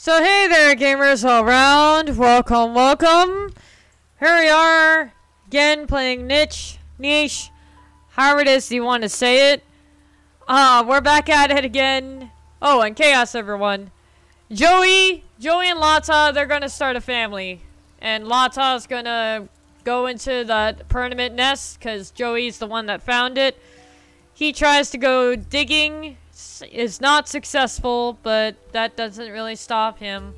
So hey there, gamers all around. Welcome, welcome. Here we are again playing niche, however it is you want to say it. We're back at it again. Oh, and chaos, everyone. Joey and Lata, they're gonna start a family, and Lata's gonna go into that permanent nest because Joey's the one that found it. He tries to go digging. Is not successful, but that doesn't really stop him.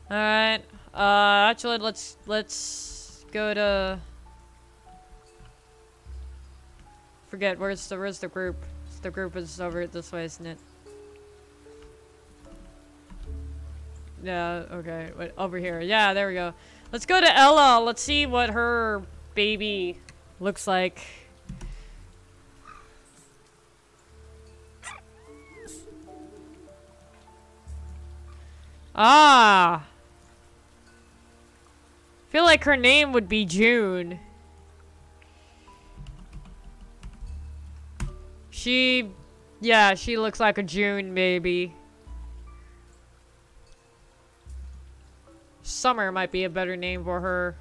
Alright. Actually, let's go to... Forget, where's the group? The group is over this way, isn't it? Yeah, okay. Wait, over here. Yeah, there we go. Let's go to Ella. Let's see what her baby looks like. Ah! Feel like her name would be June. Yeah, she looks like a June baby. Summer might be a better name for her.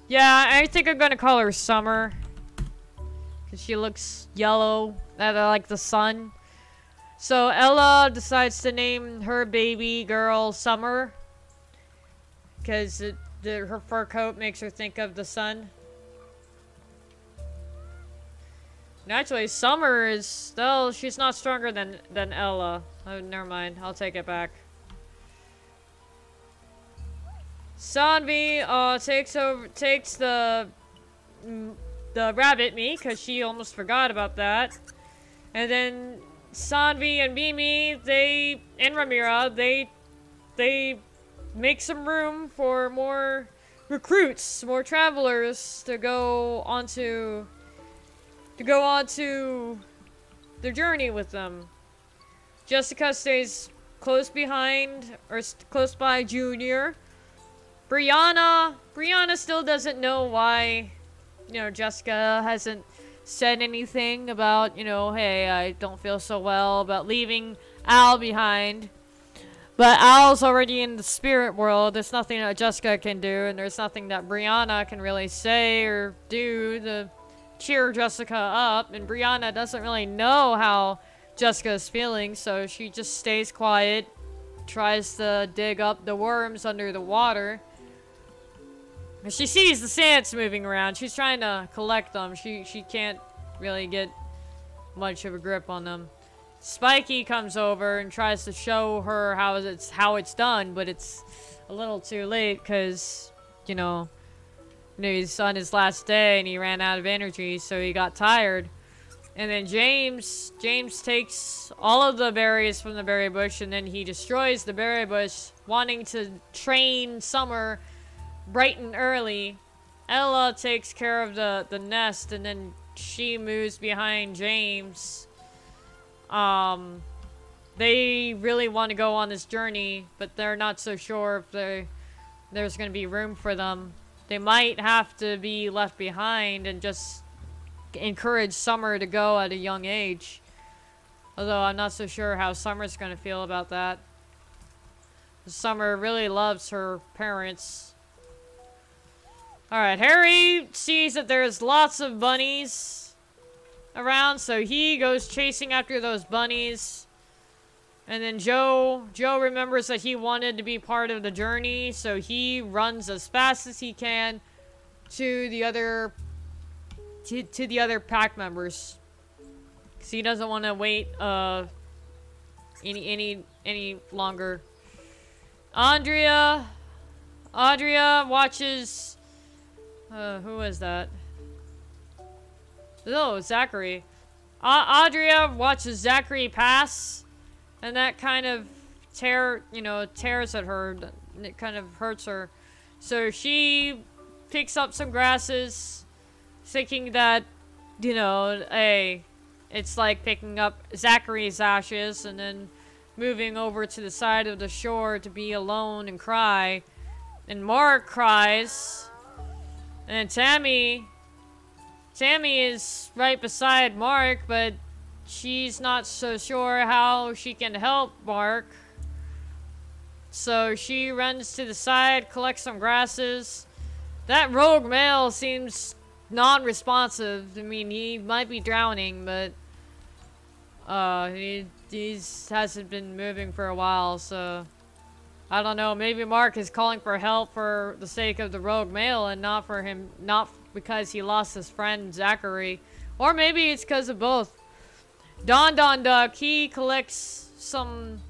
Yeah, I think I'm gonna call her Summer. Because she looks yellow, like the sun. So Ella decides to name her baby girl Summer. Because her fur coat makes her think of the sun. And actually, Summer is still, she's not stronger than Ella. Oh, never mind. I'll take it back. Sanvi takes the rabbit meat because she almost forgot about that. And then Sanvi and Mimi, and Ramira, they make some room for more recruits, more travelers to go onto their journey with them. Jessica stays close behind, or close by Junior. Brianna still doesn't know why, Jessica hasn't said anything about, hey, I don't feel so well about leaving Al behind. But Al's already in the spirit world. There's nothing that Jessica can do, and there's nothing that Brianna can really say or do to cheer Jessica up. And Brianna doesn't really know how Jessica is feeling, so she just stays quiet, tries to dig up the worms under the water. She sees the sands moving around. She's trying to collect them. She can't really get much of a grip on them. Spiky comes over and tries to show her how it's done, but it's a little too late because, he's on his last day and he ran out of energy, so he got tired. And then James takes all of the berries from the berry bush and then he destroys the berry bush, wanting to train Summer bright and early. Ella takes care of the nest and then she moves behind James. They really want to go on this journey, but they're not so sure if there's going to be room for them. They might have to be left behind and just encourage Summer to go at a young age. Although I'm not so sure how Summer's going to feel about that. Summer really loves her parents. Alright, Harry sees that there's lots of bunnies around, so he goes chasing after those bunnies. And then Joe remembers that he wanted to be part of the journey, so he runs as fast as he can to the other pack members. Because he doesn't want to wait any longer. Andrea watches... who is that? Oh, Zachary. Audria watches Zachary pass, and that kind of tears at her. It kind of hurts her. So she picks up some grasses, thinking that, hey, it's like picking up Zachary's ashes and then moving over to the side of the shore to be alone and cry. And Mark cries. And Tammy is right beside Mark, but she's not so sure how she can help Mark. So she runs to the side, collects some grasses. That rogue male seems non-responsive. I mean, he might be drowning, but he hasn't been moving for a while, so I don't know. Maybe Mark is calling for help for the sake of the rogue male and not because he lost his friend Zachary. Or maybe it's because of both. Don Duck, he collects some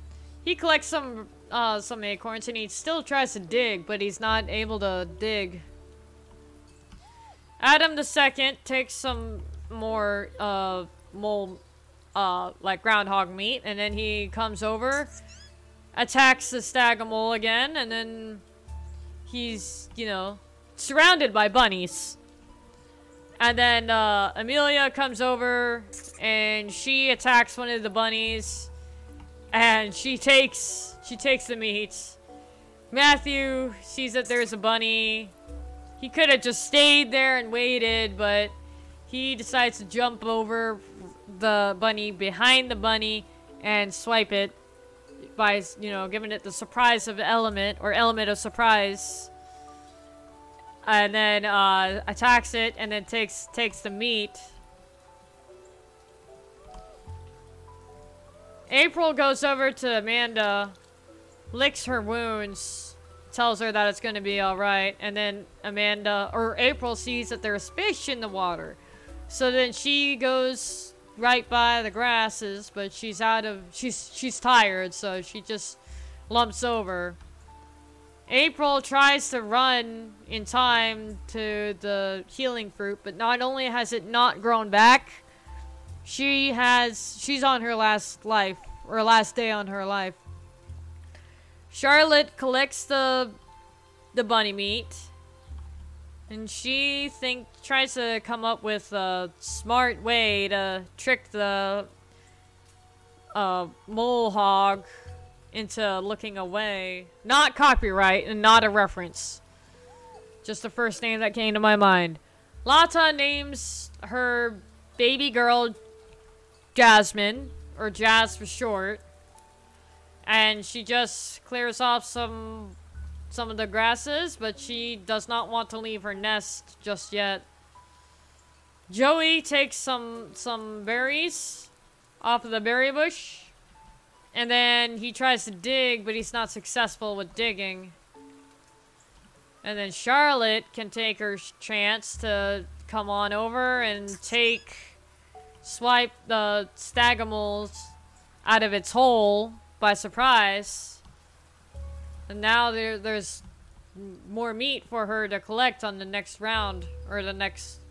acorns and he still tries to dig, but he's not able to dig. Adam the Second takes some more like groundhog meat, and then he comes over, attacks the stagomole again, and then he's, you know, surrounded by bunnies. And then Amelia comes over and she attacks one of the bunnies, and she takes the meat. Matthew sees that there's a bunny. He could have just stayed there and waited, but he decides to jump over the bunny, behind the bunny, and swipe it by, you know, giving it the surprise of element of surprise. And then attacks it, and then takes the meat. April goes over to Amanda, licks her wounds, tells her that it's gonna be alright, and then April sees that there's fish in the water. So then she goes right by the grasses, but she's tired, so she just lumps over. April tries to run in time to the healing fruit, but not only has it not grown back, she's on her last day on her life. Charlotte collects the bunny meat, and she tries to come up with a smart way to trick the mole hog into looking away. Not copyright and not a reference. Just the first name that came to my mind. Lata names her baby girl Jasmine, or Jazz for short. And she just clears off some of the grasses, but she does not want to leave her nest just yet. Joey takes some berries off of the berry bush, and then he tries to dig, but he's not successful with digging. And then Charlotte can take her chance to come on over and swipe the stagomoles out of its hole by surprise. And now there's more meat for her to collect on the next round, or the next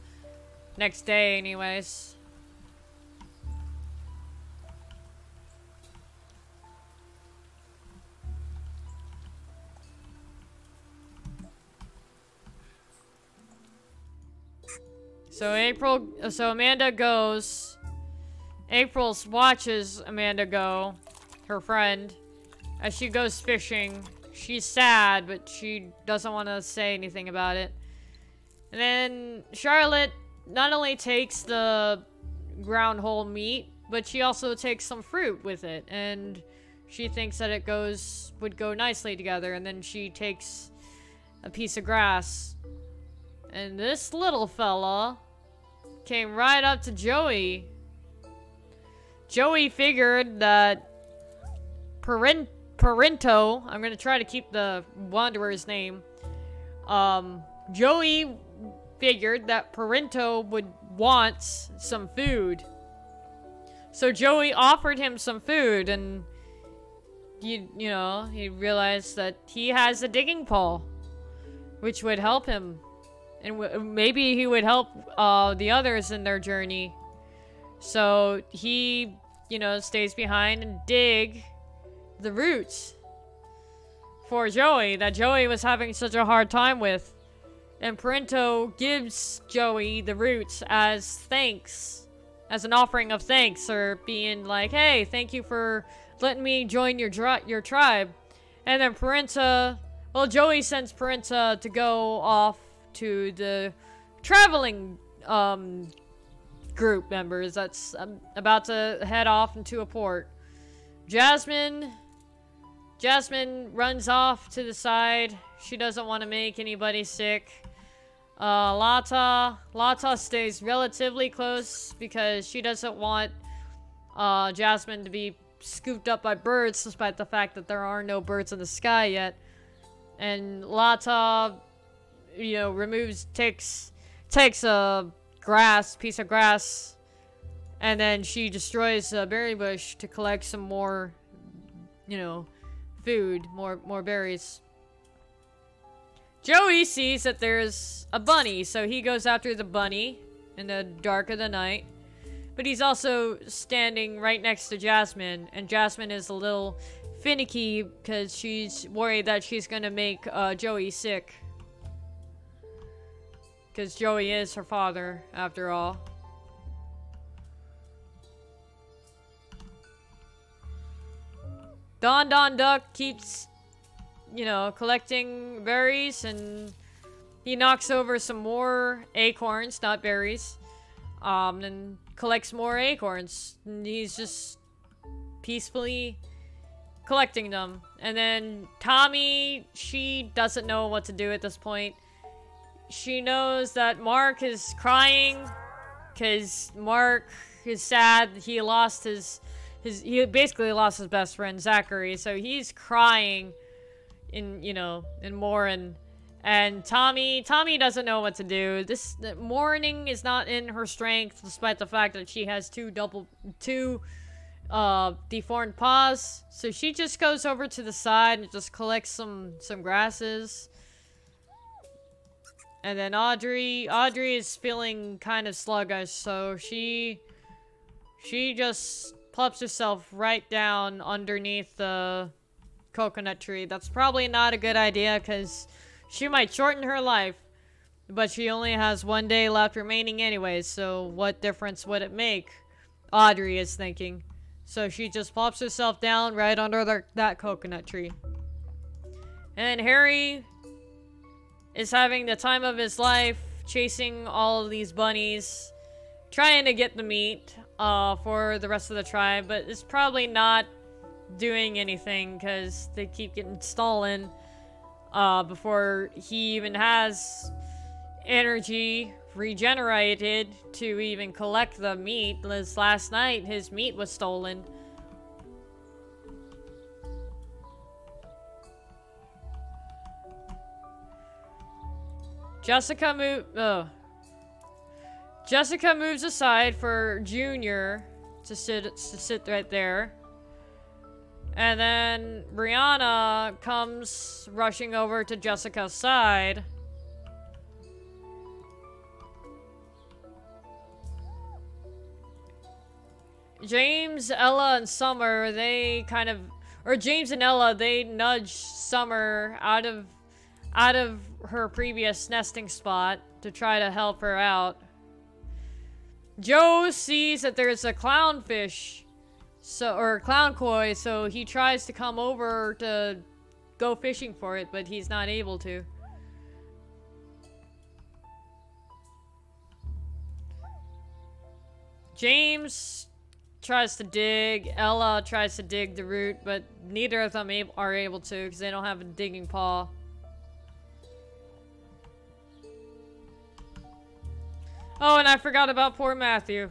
day anyways. So Amanda goes. April watches Amanda go, her friend, as she goes fishing. She's sad, but she doesn't want to say anything about it. And then Charlotte not only takes the ground whole meat, but she also takes some fruit with it, and she thinks that it would go nicely together. And then she takes a piece of grass, and this little fella came right up to Joey. Joey figured that Parento, I'm gonna try to keep the Wanderer's name. Joey figured that Parento would want some food. So Joey offered him some food, and you know, he realized that he has a digging pole, which would help him. And maybe he would help the others in their journey. So he, you know, stays behind and dig the roots for Joey that Joey was having such a hard time with. And Parento gives Joey the roots as thanks, as an offering of thanks, or being like, hey, thank you for letting me join your tribe. And then Joey sends Parenta to go off to the traveling group members that's about to head off into a port. Jasmine Jasmine runs off to the side. She doesn't want to make anybody sick. Lata stays relatively close because she doesn't want Jasmine to be scooped up by birds, despite the fact that there are no birds in the sky yet. And Lata, you know, takes a piece of grass, and then she destroys a berry bush to collect some more, you know, food, more berries. Joey sees that there's a bunny, so he goes after the bunny in the dark of the night. But he's also standing right next to Jasmine, and Jasmine is a little finicky because she's worried that she's gonna make Joey sick. Because Joey is her father, after all. Don Duck keeps, you know, collecting berries, and he knocks over some more acorns, not berries. And collects more acorns. And he's just peacefully collecting them. And then Tommy, she doesn't know what to do at this point. She knows that Mark is crying because Mark is sad. He lost he basically lost his best friend Zachary, so he's crying in mourning. And Tommy doesn't know what to do. Mourning is not in her strength, despite the fact that she has two deformed paws. So she just goes over to the side and just collects some grasses. And then Audrey is feeling kind of sluggish, so she just plops herself right down underneath the coconut tree. That's probably not a good idea because she might shorten her life, but she only has 1 day left remaining anyways, so what difference would it make? Audrey is thinking. So she just plops herself down right under that coconut tree. And Harry is having the time of his life, chasing all of these bunnies, trying to get the meat for the rest of the tribe, but it's probably not doing anything because they keep getting stolen before he even has energy regenerated to even collect the meat. This last night, his meat was stolen. Jessica moves aside for Junior to sit right there. And then Brianna comes rushing over to Jessica's side. James, Ella, and Summer, James and Ella, they nudge Summer out of her previous nesting spot to try to help her out. Joe sees that there's a clownfish, or clown koi, so he tries to come over to go fishing for it, but he's not able to. James tries to dig, Ella tries to dig the root, but neither of them are able to because they don't have a digging paw. Oh, and I forgot about poor Matthew.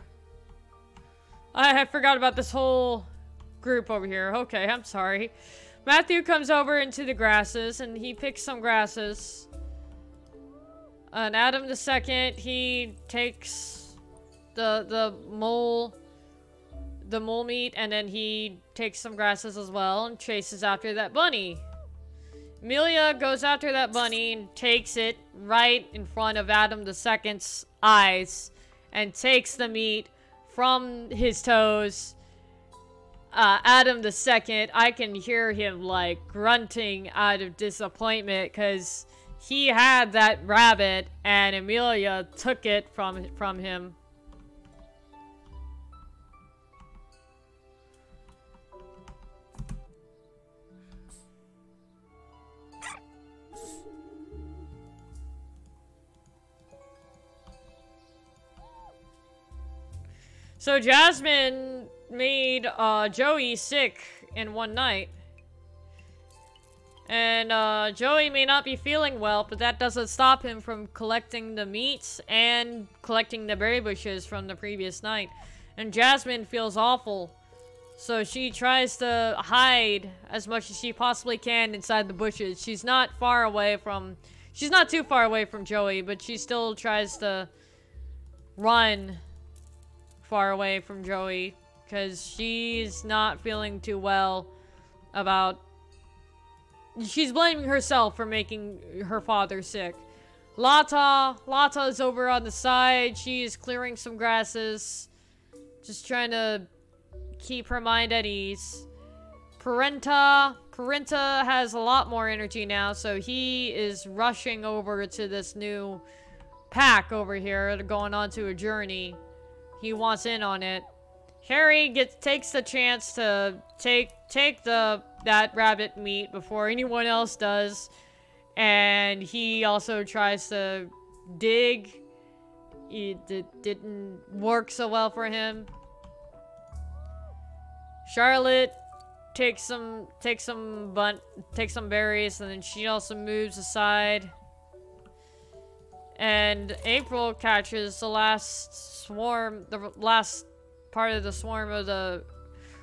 I forgot about this whole group over here. Okay, I'm sorry. Matthew comes over into the grasses, and he picks some grasses. And Adam II, he takes the mole meat, and then he takes some grasses as well, and chases after that bunny. Amelia goes after that bunny and takes it right in front of Adam II's eyes and takes the meat from his toes. Adam II, I can hear him like grunting out of disappointment because he had that rabbit and Amelia took it from him. So Jasmine made Joey sick in one night. And Joey may not be feeling well, but that doesn't stop him from collecting the meats and collecting the berry bushes from the previous night. And Jasmine feels awful, so she tries to hide as much as she possibly can inside the bushes. She's not too far away from Joey, but she still tries to run far away from Joey because she's not feeling too well about... She's blaming herself for making her father sick. Lata is over on the side. She is clearing some grasses. Just trying to keep her mind at ease. Parenta has a lot more energy now, so he is rushing over to this new pack over here. They're going on to a journey. He wants in on it. Harry takes the chance to take that rabbit meat before anyone else does, and he also tries to dig. It didn't work so well for him. Charlotte takes some berries, and then she also moves aside. And April catches the last part of the swarm of the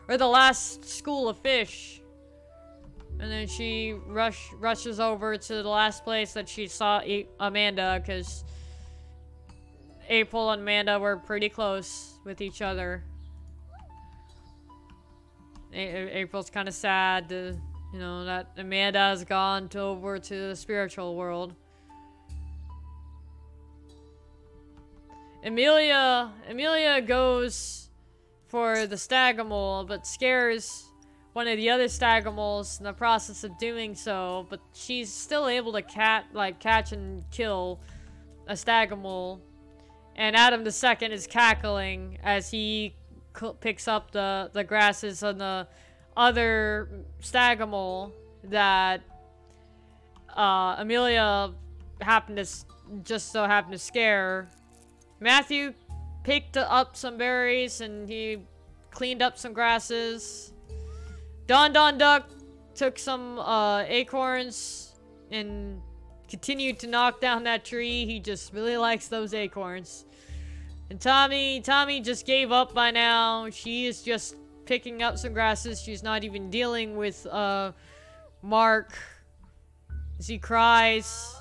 last school of fish. And then she rushes over to the last place that she saw Amanda, because April and Amanda were pretty close with each other. April's kind of sad to, that Amanda has gone over to the spiritual world. Amelia goes for the stagomole, but scares one of the other stagomoles in the process of doing so. But she's still able to catch and kill a stagomole. And Adam the Second is cackling as he picks up the grasses on the other stagomole that Amelia just so happened to scare. Matthew picked up some berries and he cleaned up some grasses. Don Duck took some acorns and continued to knock down that tree. He just really likes those acorns. And Tommy just gave up by now. She is just picking up some grasses. She's not even dealing with Mark as he cries.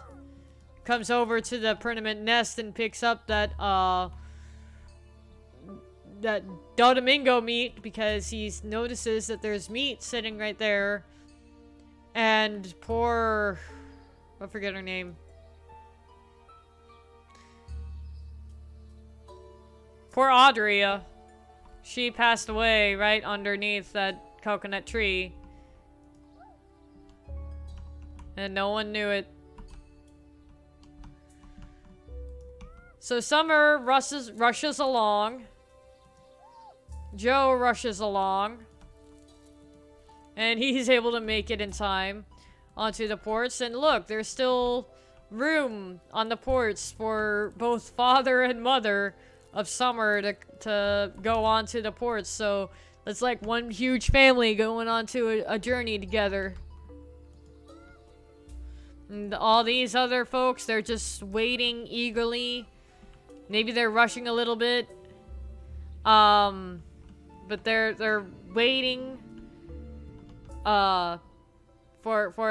Comes over to the permanent nest and picks up that Domingo meat because he notices that there's meat sitting right there. And I forget her name. Poor Audrey, she passed away right underneath that coconut tree. And no one knew it. So Summer rushes along. Joe rushes along. And he's able to make it in time onto the porch. And look, there's still room on the porch for both father and mother of Summer to go onto the porch. So it's like one huge family going onto a journey together. And all these other folks, they're just waiting eagerly. Maybe they're rushing a little bit. But they're waiting for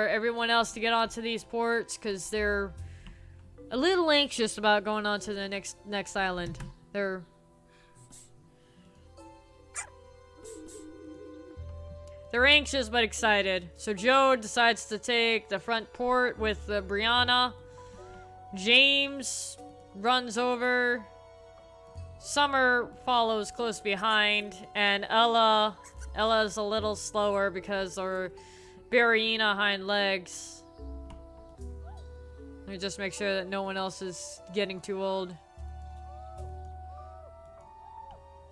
everyone else to get onto these ports because they're a little anxious about going on to the next island. They're anxious but excited. So Joe decides to take the front port with Brianna. James runs over. Summer follows close behind, and Ella's a little slower because her ballerina hind legs. Let me just make sure that no one else is getting too old.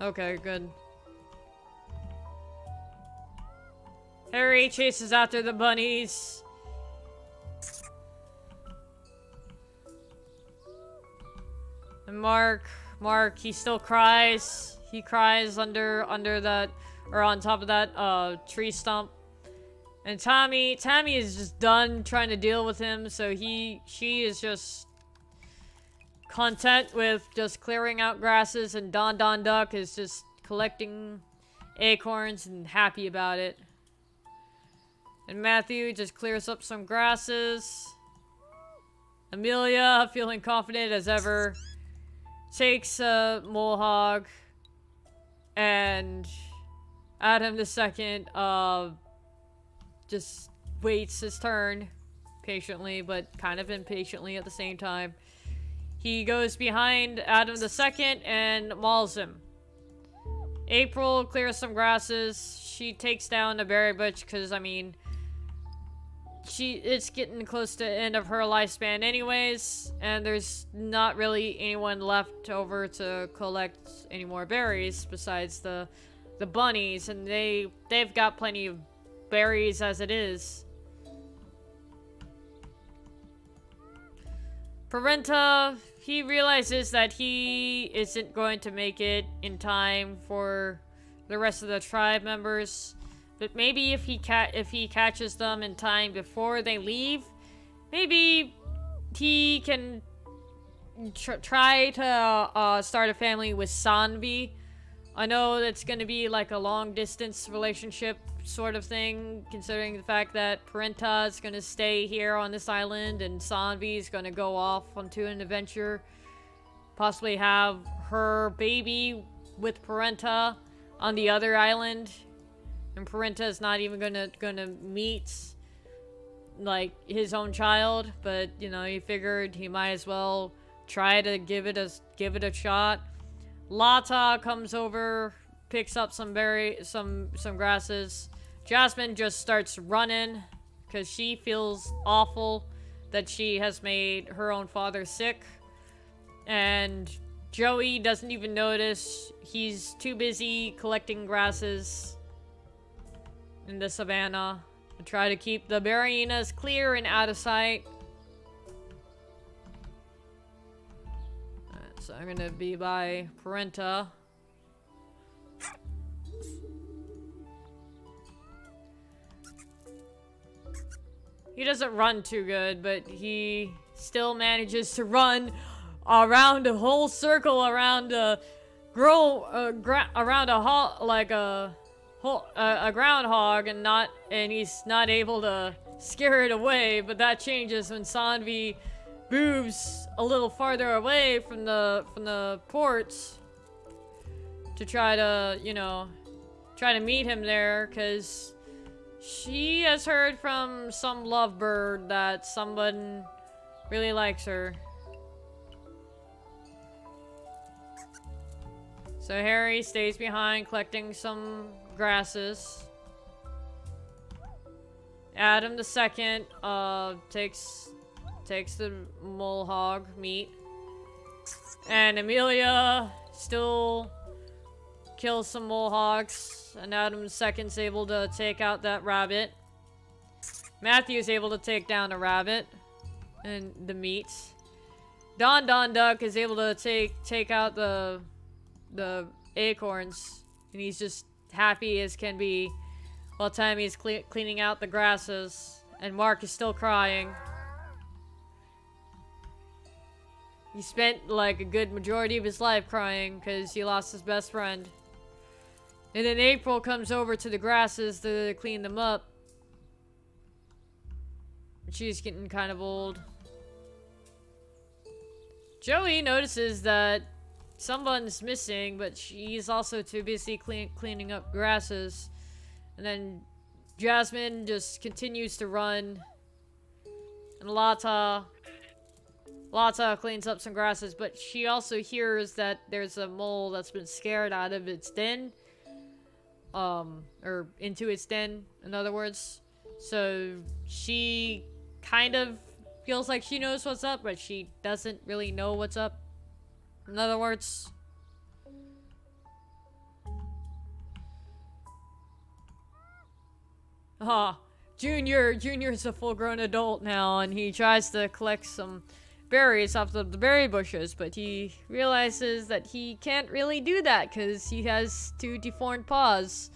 Okay, good. Harry chases after the bunnies. And Mark, he still cries. He cries under that, or on top of that tree stump. And Tommy is just done trying to deal with him, so she is just content with just clearing out grasses, and Don Duck is just collecting acorns and happy about it. And Matthew just clears up some grasses. Amelia, feeling confident as ever, takes a mole hog, and Adam the second just waits his turn patiently, but kind of impatiently at the same time. He goes behind Adam the second and mauls him. April clears some grasses. She takes down the berry bush because, I mean, it's getting close to the end of her lifespan anyways, and there's not really anyone left over to collect any more berries besides the bunnies, and they've got plenty of berries as it is. Parenta, he realizes that he isn't going to make it in time for the rest of the tribe members. But maybe if he catches them in time before they leave, maybe he can try to start a family with Sanvi. I know that's going to be like a long-distance relationship sort of thing, considering the fact that Parenta is going to stay here on this island and Sanvi is going to go off onto an adventure. Possibly have her baby with Parenta on the other island. And Parenta is not even gonna meet like his own child, but you know, he figured he might as well try to give it a shot. Lata comes over, picks up some grasses. Jasmine just starts running because she feels awful that she has made her own father sick. And Joey doesn't even notice. He's too busy collecting grasses in the savannah to try to keep the berryinas clear and out of sight. So I'm gonna be by Parenta. He doesn't run too good, but he still manages to run around a whole circle around a groundhog, and he's not able to scare it away. But that changes when Sanvi moves a little farther away from the ports to try to, you know, meet him there, because she has heard from some lovebird that someone really likes her. So Harry stays behind collecting some grasses. Adam the second takes the mole hog meat. And Amelia still kills some mole hogs. And Adam the second's able to take out that rabbit. Matthew's able to take down a rabbit and the meat. Don Duck is able to take out the acorns, and he's just happy as can be while Tammy's cleaning out the grasses, and Mark is still crying. He spent like a good majority of his life crying because he lost his best friend. And then April comes over to the grasses to clean them up. She's getting kind of old. Joey notices that someone's missing, but she's also too busy cleaning up grasses. And then Jasmine just continues to run. And Lata cleans up some grasses, but she also hears that there's a mole that's been scared out of its den. Or into its den, in other words. So she kind of feels like she knows what's up, but she doesn't really know what's up. In other words. Junior's a full-grown adult now, and he tries to collect some berries off the berry bushes, but he realizes that he can't really do that because he has two deformed paws.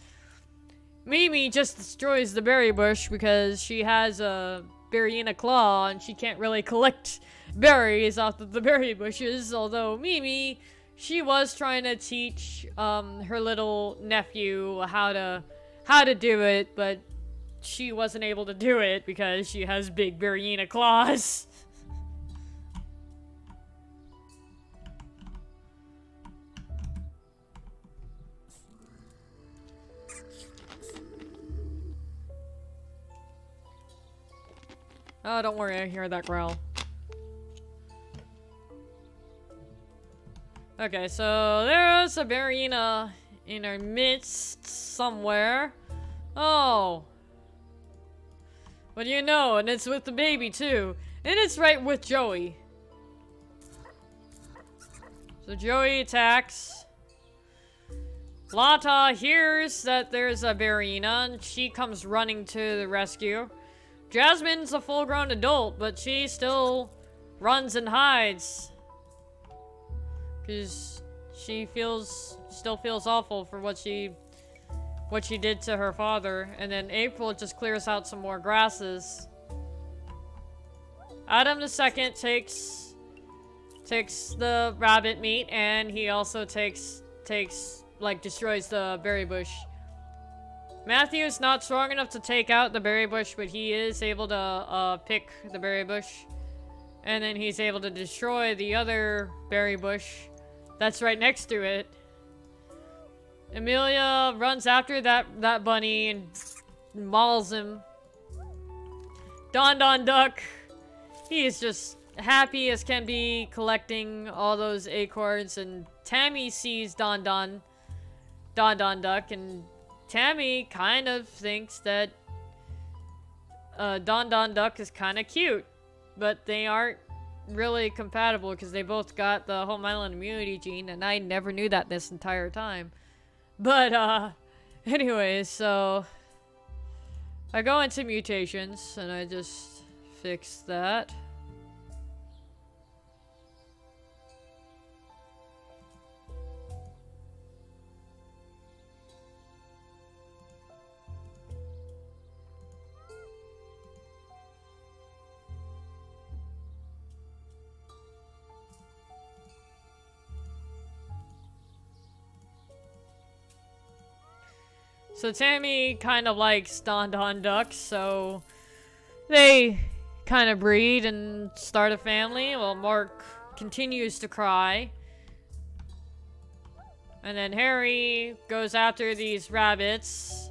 Mimi just destroys the berry bush because she has a berryina claw and she can't really collect berries off of the berry bushes. Although Mimi, she was trying to teach her little nephew how to do it, but she wasn't able to do it because she has big berryina claws. Oh, don't worry, I hear that growl. Okay, so there's a berryina in our midst somewhere. Oh. What do you know? And it's with the baby too. And it's right with Joey. So Joey attacks. Lata hears that there's a berryina and she comes running to the rescue. Jasmine's a full-grown adult, but she still runs and hides. Because she still feels awful for what she did to her father. And then April just clears out some more grasses. Adam the second takes the rabbit meat, and he also destroys the berry bush. Matthew's not strong enough to take out the berry bush, but he is able to pick the berry bush. And then he's able to destroy the other berry bush that's right next to it. Amelia runs after that bunny and mauls him. Don Duck, he is just happy as can be collecting all those acorns, and Tammy sees Don Duck, and Tammy kind of thinks that Don Duck is kind of cute, but they aren't really compatible because they both got the home island immunity gene, and I never knew that this entire time. But anyways, so I go into mutations and I just fix that. So Tammy kind of likes Don Duck, so they kind of breed and start a family. Well, Mark continues to cry. And then Harry goes after these rabbits.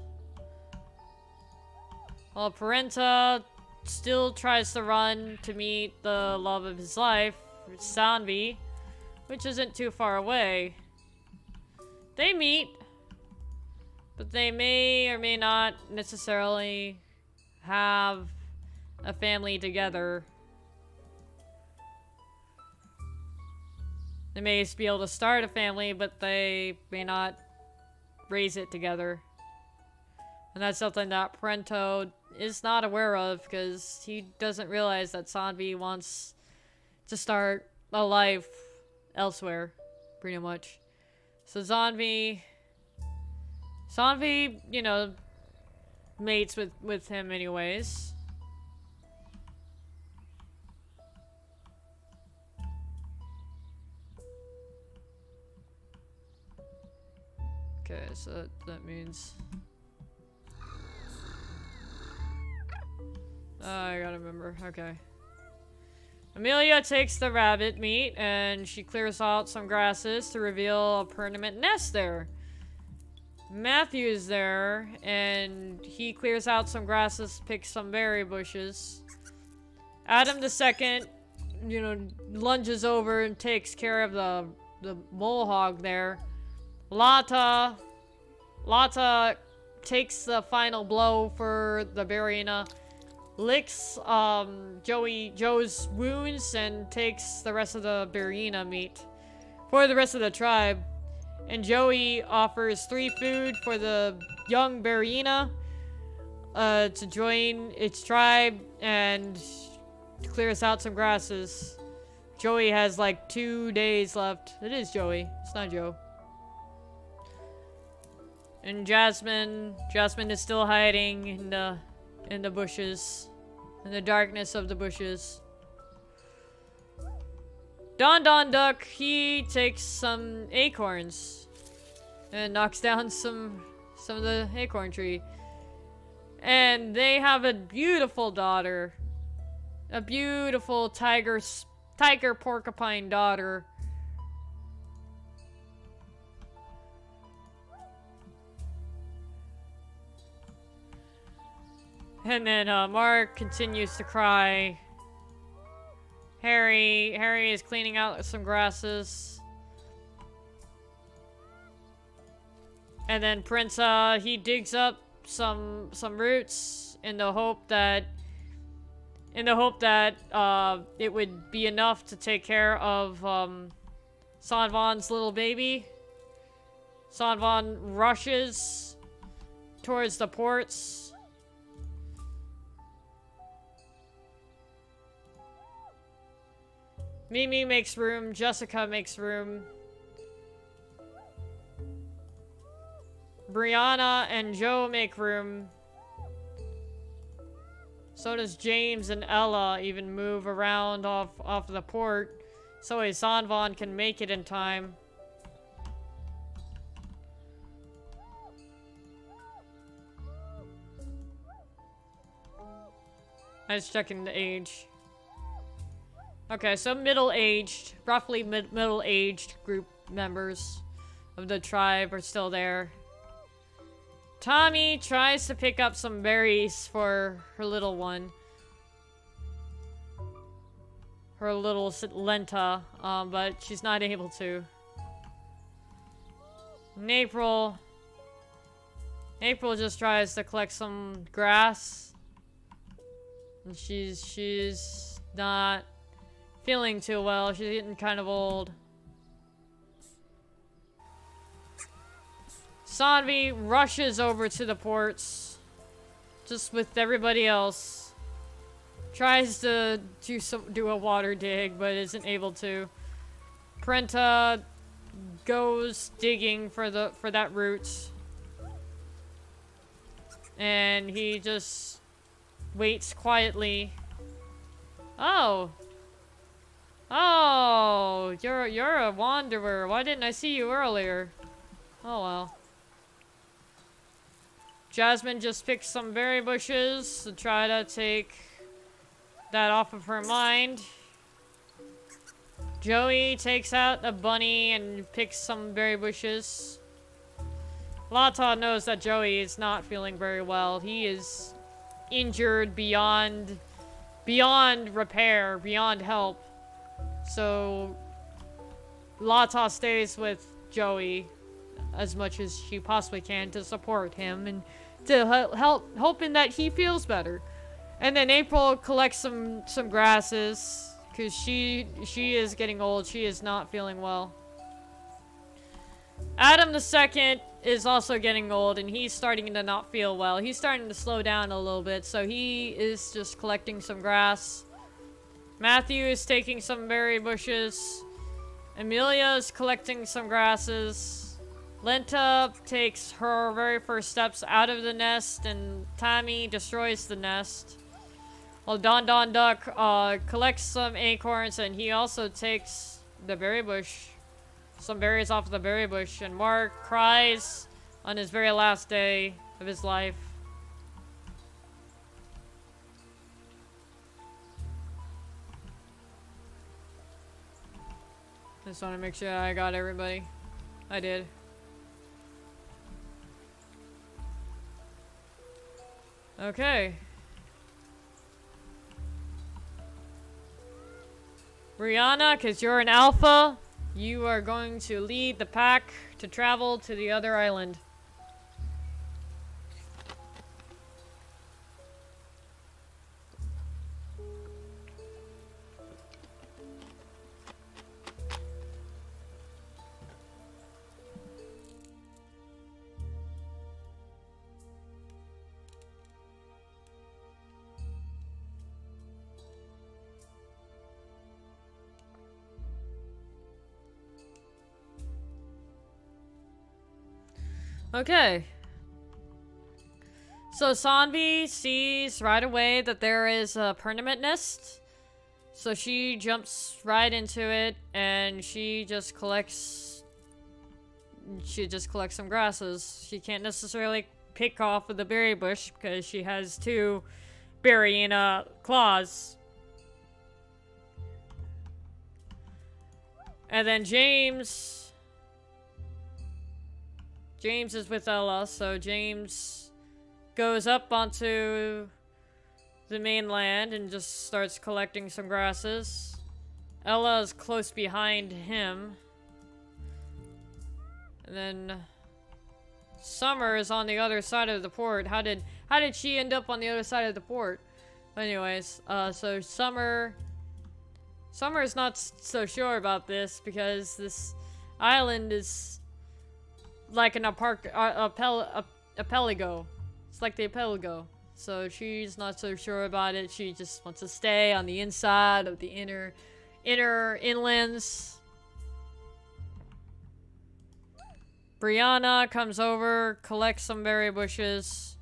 While Parenta still tries to run to meet the love of his life, Sanvi, which isn't too far away. They meet. But they may or may not necessarily have a family together. They may just be able to start a family, but they may not raise it together. And that's something that Parento is not aware of, because he doesn't realize that Sanvi wants to start a life elsewhere, pretty much. So Sanvi, you know, mates with him anyways. Okay, so that means... I gotta remember. Okay. Amelia takes the rabbit meat and she clears out some grasses to reveal a permanent nest there. Matthew's there, and he clears out some grasses, picks some berry bushes. Adam the second, you know, lunges over and takes care of the mole hog there. Lata takes the final blow for the berryina, licks Joe's wounds, and takes the rest of the berryina meat for the rest of the tribe. And Joey offers 3 food for the young berryina to join its tribe and clears out some grasses. Joey has like 2 days left. It is Joey. It's not Joe. And Jasmine is still hiding in the bushes, in the darkness of the bushes. Don Duck, he takes some acorns and knocks down some of the acorn tree. And they have a beautiful daughter. A beautiful tiger porcupine daughter. And then Mark continues to cry. Harry is cleaning out some grasses. And then Prince, he digs up some roots in the hope that it would be enough to take care of Sanvan's little baby. Sanvan rushes towards the ports. Mimi makes room, Jessica makes room. Brianna and Joe make room. So does James and Ella even move around off the port so Sanvan can make it in time. I was checking the age. Okay, so middle-aged, roughly middle-aged group members of the tribe are still there. Tommy tries to pick up some berries for her little one. Her little Lenta, but she's not able to. And April just tries to collect some grass. And she's not feeling too well. She's getting kind of old. Sanvi rushes over to the ports, just with everybody else. Tries to do a water dig, but isn't able to. Prenta goes digging for that root, and he just waits quietly. Oh, you're a wanderer. Why didn't I see you earlier? Oh well. Jasmine just picked some berry bushes to try to take that off of her mind. Joey takes out a bunny and picks some berry bushes. Lata knows that Joey is not feeling very well. He is injured beyond repair, beyond help. So Lata stays with Joey as much as she possibly can to support him and to help, hoping that he feels better. And then April collects some grasses because she is getting old. She is not feeling well. Adam the Second is also getting old, and he's starting to not feel well. He's starting to slow down a little bit, so he is just collecting some grass. Matthew is taking some berry bushes. Amelia is collecting some grasses. Lenta takes her very first steps out of the nest, and Tommy destroys the nest. Well, Don Duck collects some acorns, and he also takes the berry bush. Some berries off the berry bush, and Mark cries on his very last day of his life. Just want to make sure I got everybody. I did. Okay. Brianna, because you're an alpha, you are going to lead the pack to travel to the other island. Okay. So Sanvi sees right away that there is a permanent nest. So she jumps right into it and she just collects some grasses. She can't necessarily pick off of the berry bush because she has 2 berry in claws. And then James is with Ella, so James goes up onto the mainland and just starts collecting some grasses. Ella is close behind him. And then Summer is on the other side of the port. How did she end up on the other side of the port? Anyways, so Summer is not so sure about this because this island is like an archipelago. It's like the archipelago. So she's not so sure about it. She just wants to stay on the inside of the inner inlands. Brianna comes over, collects some berry bushes.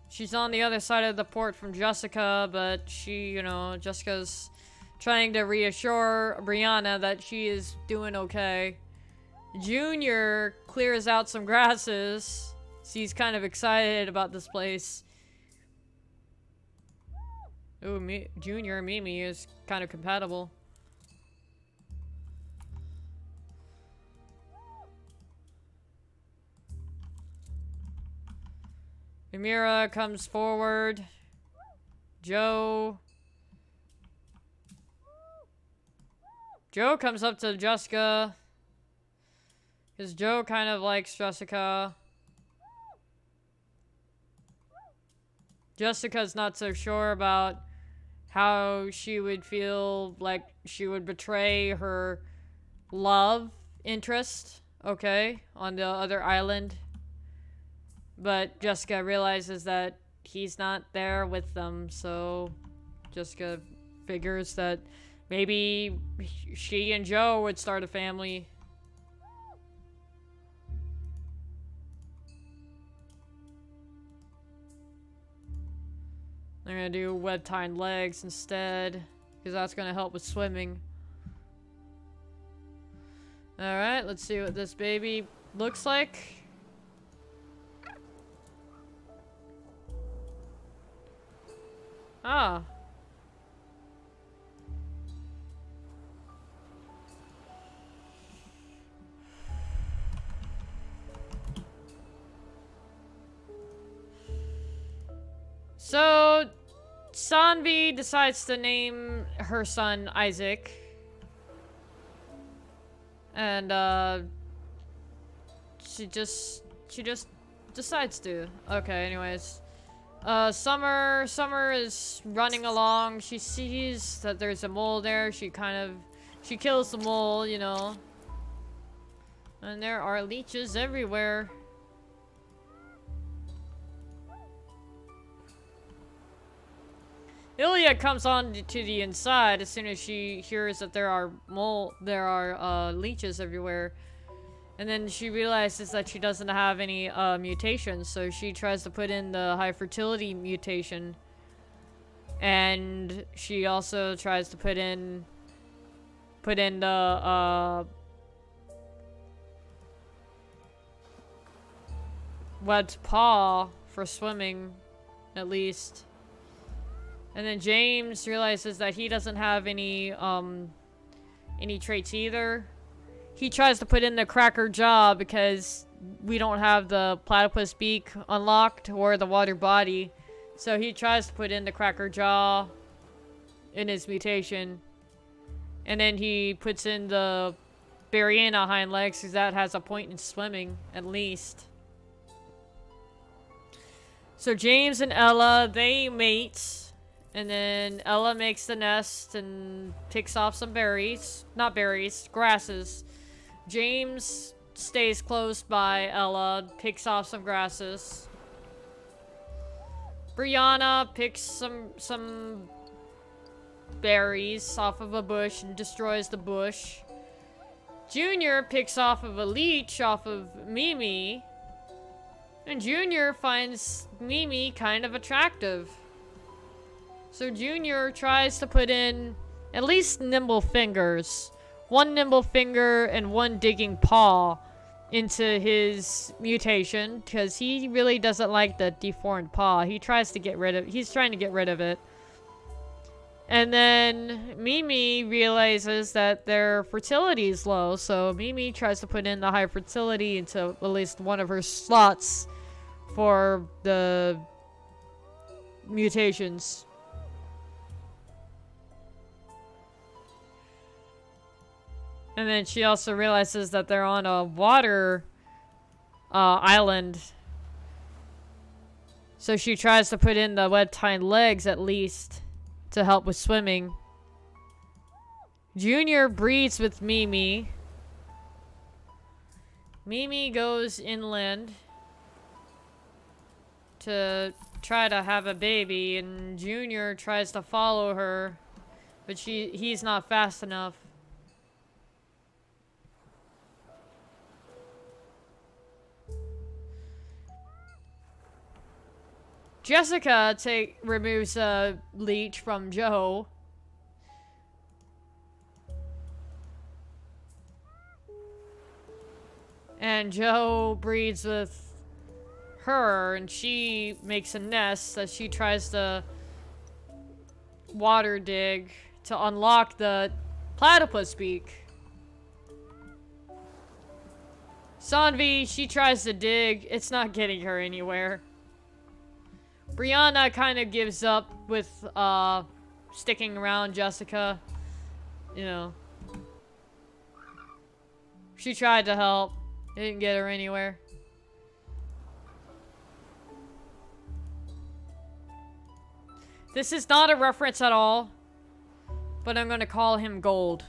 She's on the other side of the port from Jessica, but Jessica's trying to reassure Brianna that she is doing okay. Junior clears out some grasses. He's kind of excited about this place. Ooh, Junior and Mimi is kind of compatible. Amira comes forward. Joe comes up to Jessica. Because Joe kind of likes Jessica. Jessica's not so sure about how she would feel like she would betray her love interest, okay, on the other island. But Jessica realizes that he's not there with them, so Jessica figures that maybe she and Joe would start a family. I'm gonna do web-tied legs instead, because that's gonna help with swimming. Alright, let's see what this baby looks like. Ah. So, Sanvi decides to name her son Isaac. And, she just decides to. Okay, anyways. Summer is running along. She sees that there's a mole there. She kills the mole, you know. And there are leeches everywhere. Ilya comes on to the inside as soon as she hears that there are leeches everywhere. And then she realizes that she doesn't have any mutations, so she tries to put in the high fertility mutation. And she also tries to put in the webbed paw for swimming, at least. And then James realizes that he doesn't have any traits either. He tries to put in the cracker jaw because we don't have the platypus beak unlocked or the water body. So he tries to put in the cracker jaw in his mutation. And then he puts in the Bariana hind legs because that has a point in swimming, at least. So James and Ella, they mate. And then Ella makes the nest and picks off some berries. Not berries, grasses. James stays close by Ella, picks off some grasses. Brianna picks some berries off of a bush and destroys the bush. Junior picks off of a leech off of Mimi. And Junior finds Mimi kind of attractive. So Junior tries to put in at least nimble fingers. One nimble finger and one digging paw into his mutation, because he really doesn't like the deformed paw. He's trying to get rid of it. And then Mimi realizes that their fertility is low, so Mimi tries to put in the high fertility into at least one of her slots for the mutations. And then she also realizes that they're on a water island. So she tries to put in the webbed hind legs at least to help with swimming. Junior breeds with Mimi. Mimi goes inland to try to have a baby, and Junior tries to follow her, but he's not fast enough. Jessica removes a leech from Joe. And Joe breeds with her, and she makes a nest that she tries to water dig to unlock the platypus beak. Sanvi, she tries to dig. It's not getting her anywhere. Brianna kind of gives up with sticking around Jessica. You know. She tried to help. It didn't get her anywhere. This is not a reference at all, but I'm gonna call him Gold.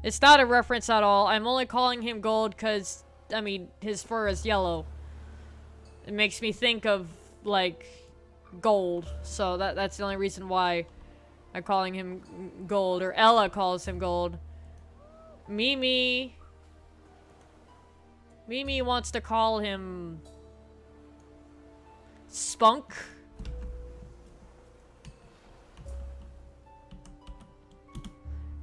It's not a reference at all. I'm only calling him Gold because, I mean, his fur is yellow. It makes me think of, like, gold. So that's the only reason why I'm calling him Gold. Or Ella calls him Gold. Mimi wants to call him Spunk.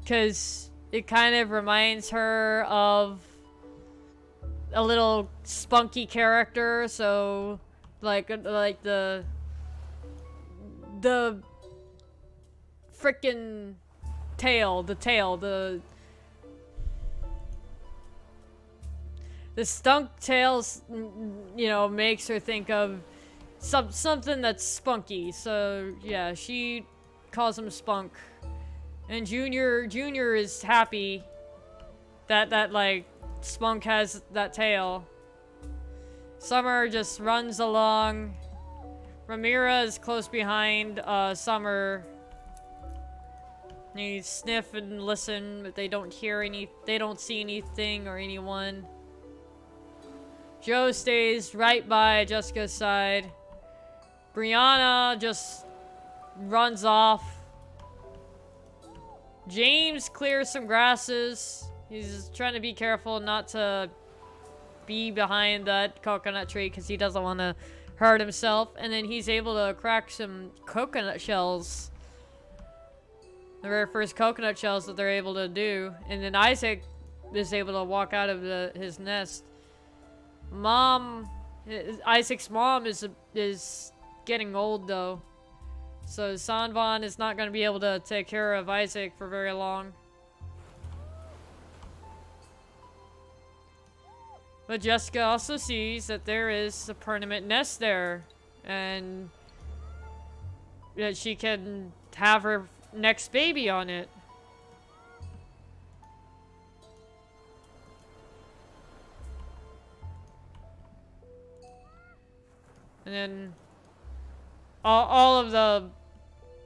Because it kind of reminds her of a little spunky character, so like the frickin' tail, the stunk tails, you know, makes her think of something that's spunky. So yeah, she calls him Spunk, and Junior is happy that like Spunk has that tail. Summer just runs along. Ramira is close behind Summer. They sniff and listen, but they don't see anything or anyone. Joe stays right by Jessica's side. Brianna just runs off. James clears some grasses. He's trying to be careful not to be behind that coconut tree because he doesn't want to hurt himself. And then he's able to crack some coconut shells. The very first coconut shells that they're able to do. And then Isaac is able to walk out of his nest. Isaac's mom is getting old though. So Sanvan is not going to be able to take care of Isaac for very long. But Jessica also sees that there is a permanent nest there, and that she can have her next baby on it. And then all of the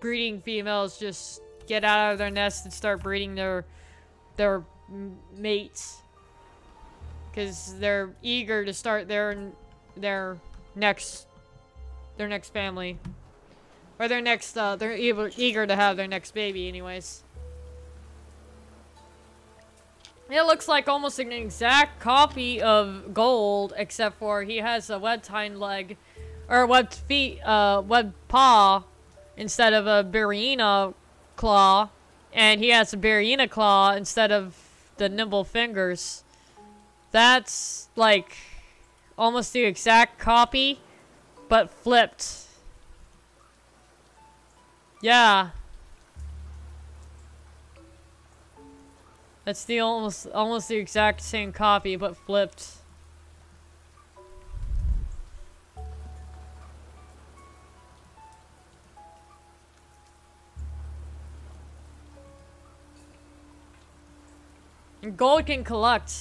breeding females just get out of their nest and start breeding their mates. Because they're eager to start their next family. Or their next, they're eager to have their next baby anyways. It looks like almost an exact copy of Gold, except for he has a webbed hind leg, or webbed feet, webbed paw, instead of a Barina claw, and he has a Barina claw instead of the nimble fingers. That's like almost the exact copy, but flipped. Yeah. That's the almost the exact same copy, but flipped. And Gold can collect.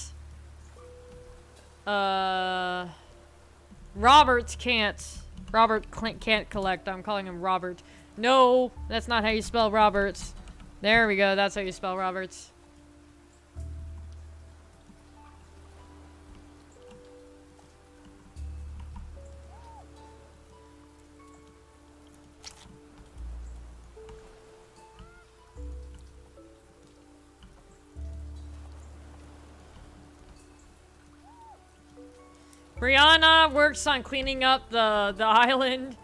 Robert can't. Robert can't collect. I'm calling him Robert. No, that's not how you spell Robert. There we go. That's how you spell Robert. Brianna works on cleaning up the island,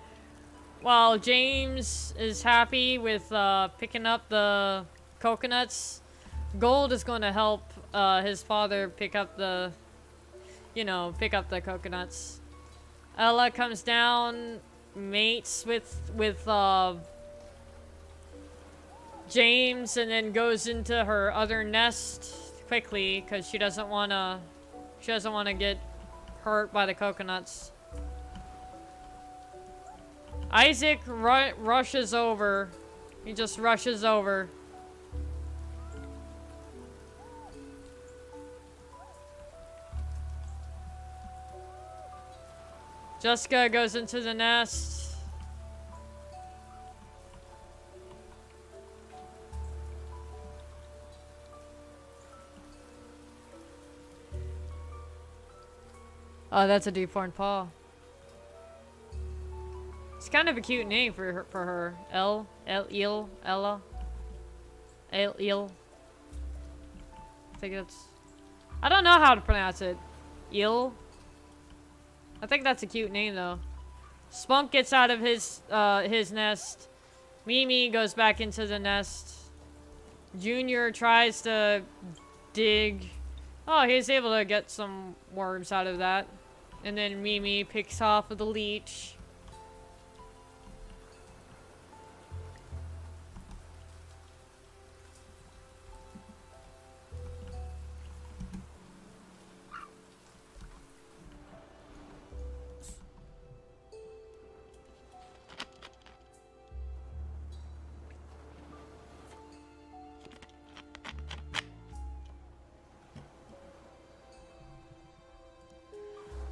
while James is happy with picking up the coconuts. Gold is going to help his father pick up the, pick up the coconuts. Ella comes down, mates with James, and then goes into her other nest quickly because she doesn't want to get hurt by the coconuts. Isaac rushes over. He just rushes over. Jessica goes into the nest. Oh, that's a deformed paw. It's kind of a cute name for her. Ella. I think it's... I don't know how to pronounce it. Il. I think that's a cute name though. Spunk gets out of his nest. Mimi goes back into the nest. Junior tries to dig. Oh, he's able to get some worms out of that. And then Mimi picks off of the leech.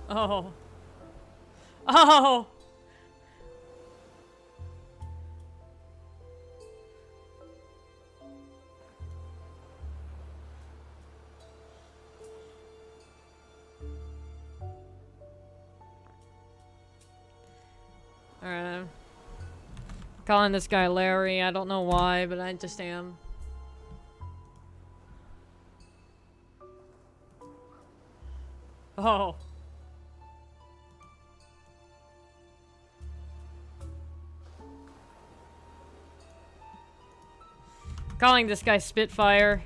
Oh. Oh! Alright. Calling this guy Larry. I don't know why, but I just am. Oh. Calling this guy Spitfire,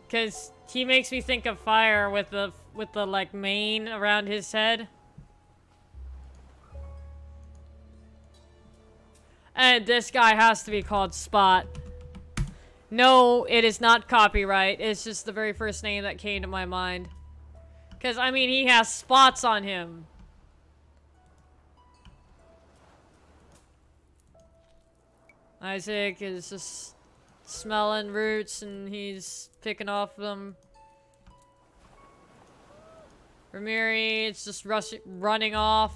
cause he makes me think of fire with the like mane around his head. And this guy has to be called Spot. No, it is not copyright. It's just the very first name that came to my mind. Cause I mean, he has spots on him. Isaac is just smelling roots and he's picking off them. Ramiri is just running off.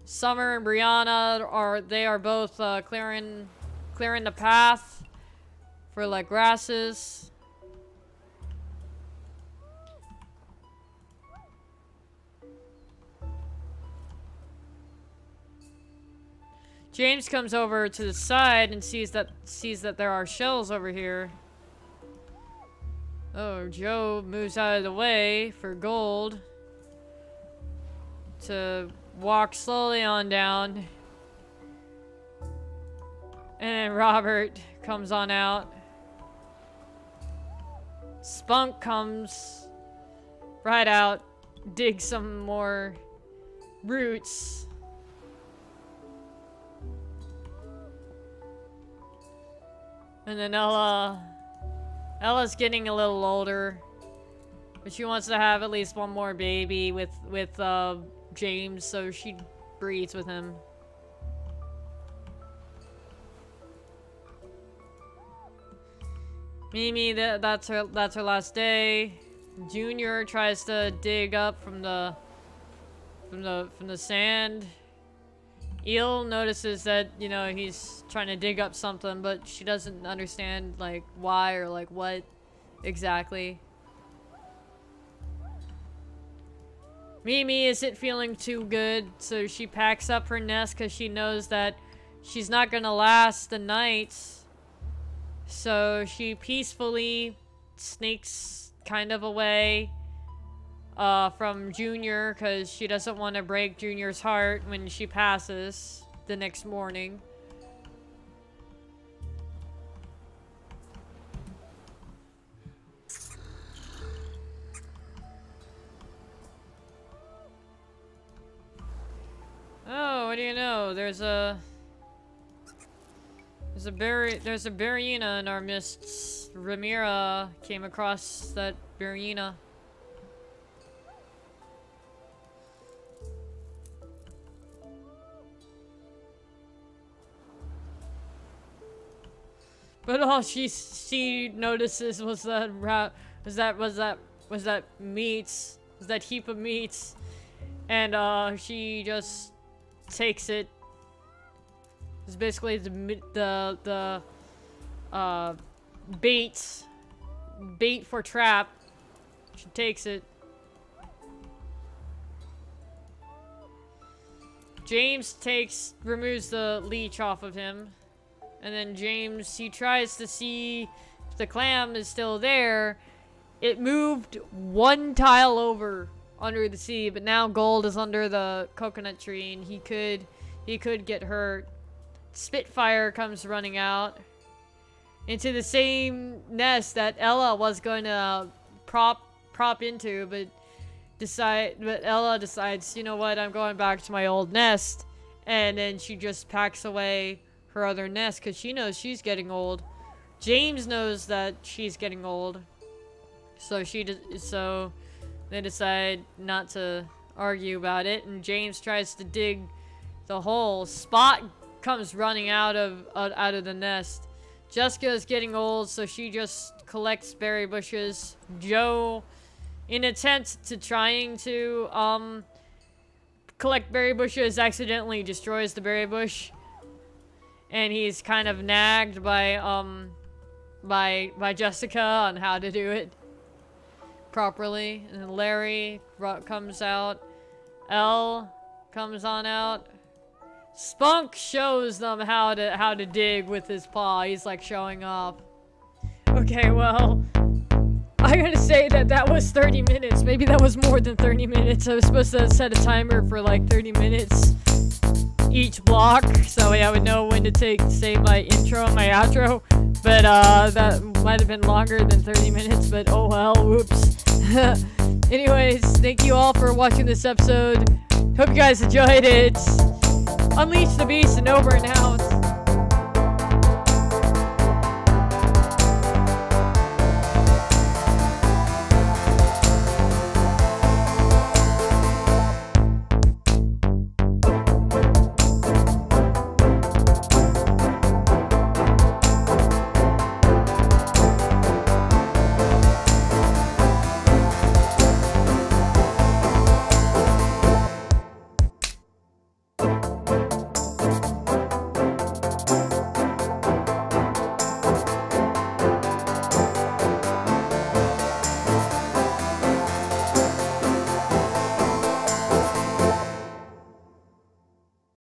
Summer and Brianna are both clearing the path for like grasses. James comes over to the side and sees that there are shells over here. Oh, Joe moves out of the way for Gold to walk slowly on down. And then Robert comes on out. Spunk comes right out, digs some more roots. And then Ella's getting a little older, but she wants to have at least one more baby with James, so she breeds with him. Mimi, that's her last day. Junior tries to dig up from the sand. Eel notices that, you know, he's trying to dig up something, but she doesn't understand, like, why or, like, what exactly. Mimi isn't feeling too good, so she packs up her nest because she knows that she's not gonna last the night. So she peacefully sneaks kind of away from Junior because she doesn't want to break Junior's heart when she passes the next morning. Oh, what do you know? There's a Barrina in our midst. Ramira came across that Barrina. But all she notices was that meats, was that heap of meats, and she just takes it. It's basically the bait for trap. She takes it. James removes the leech off of him. And then James, he tries to see if the clam is still there. It moved one tile over under the sea, but now Gold is under the coconut tree and he could get hurt. Spitfire comes running out into the same nest that Ella was going to prop into, but Ella decides, you know what, I'm going back to my old nest, and then she just packs away her other nest because she knows she's getting old. James knows that she's getting old, so they decide not to argue about it, and James tries to dig the hole. Spot comes running out of the nest. Jessica is getting old, so she just collects berry bushes. Joe, in attempt to trying to collect berry bushes, accidentally destroys the berry bush, and he's kind of nagged by Jessica on how to do it properly. And then Larry comes out. Elle comes on out. Spunk shows them how to dig with his paw. He's like showing off. Okay, well, I'm gonna say that was 30 minutes. Maybe that was more than 30 minutes. I was supposed to set a timer for like 30 minutes each block, so I would know when to say my intro and my outro. But that might have been longer than 30 minutes, but oh well, whoops. Anyways, thank you all for watching this episode. Hope you guys enjoyed it. Unleash the beast and over and out.